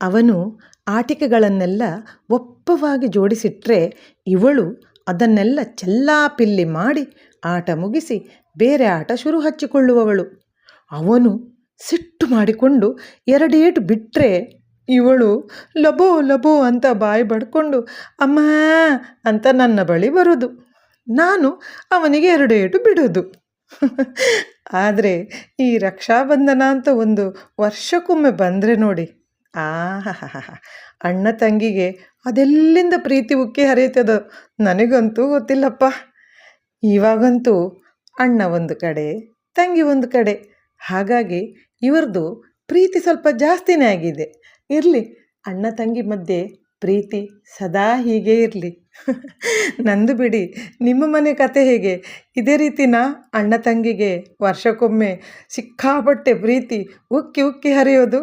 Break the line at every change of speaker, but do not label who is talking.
ಅವನು ಆಟಿಕೆಗಳನ್ನೆಲ್ಲ ಒಪ್ಪವಾಗಿ ಜೋಡಿಸಿಟ್ರೆ ಇವಳು ಅದನ್ನೆಲ್ಲ ಚೆಲ್ಲಾಪಿಲ್ಲಿ ಮಾಡಿ ಆಟ ಮುಗಿಸಿ ಬೇರೆ ಆಟ ಶುರು ಹಚ್ಚಿಕೊಳ್ಳುವವಳು. ಅವನು ಸಿಟ್ಟು ಮಾಡಿಕೊಂಡು ಎರಡೇಟು ಬಿಟ್ಟರೆ ಇವಳು ಲಬೋ ಲಬೋ ಅಂತ ಬಾಯಿ ಬಡ್ಕೊಂಡು ಅಮ್ಮ ಅಂತ ನನ್ನ ಬಳಿ ಬರೋದು. ನಾನು ಅವನಿಗೆ ಎರಡೇಟು ಬಿಡೋದು. ಆದರೆ ಈ ರಕ್ಷಾಬಂಧನ ಅಂತ ಒಂದು ವರ್ಷಕ್ಕೊಮ್ಮೆ ಬಂದರೆ ನೋಡಿ, ಆಹಾಹಾಹ, ಅಣ್ಣ ತಂಗಿಗೆ ಅದೆಲ್ಲಿಂದ ಪ್ರೀತಿ ಉಕ್ಕಿ ಹರಿಯುತ್ತದೋ ನನಗಂತೂ ಗೊತ್ತಿಲ್ಲಪ್ಪ. ಇವಾಗಂತೂ ಅಣ್ಣ ಒಂದು ಕಡೆ, ತಂಗಿ ಒಂದು ಕಡೆ, ಹಾಗಾಗಿ ಇವ್ರದ್ದು ಪ್ರೀತಿ ಸ್ವಲ್ಪ ಜಾಸ್ತಿನೇ ಆಗಿದೆ. ಇರಲಿ, ಅಣ್ಣ ತಂಗಿ ಮಧ್ಯೆ ಪ್ರೀತಿ ಸದಾ ಹೀಗೆ ಇರಲಿ. ನಂದು ಬಿಡಿ, ನಿಮ್ಮ ಮನೆ ಕತೆ ಹೇಗೆ? ಇದೇ ರೀತಿನ ಅಣ್ಣ ತಂಗಿಗೆ ವರ್ಷಕ್ಕೊಮ್ಮೆ ಸಿಕ್ಕಾಪಟ್ಟೆ ಪ್ರೀತಿ ಉಕ್ಕಿ ಉಕ್ಕಿ ಹರಿಯೋದು?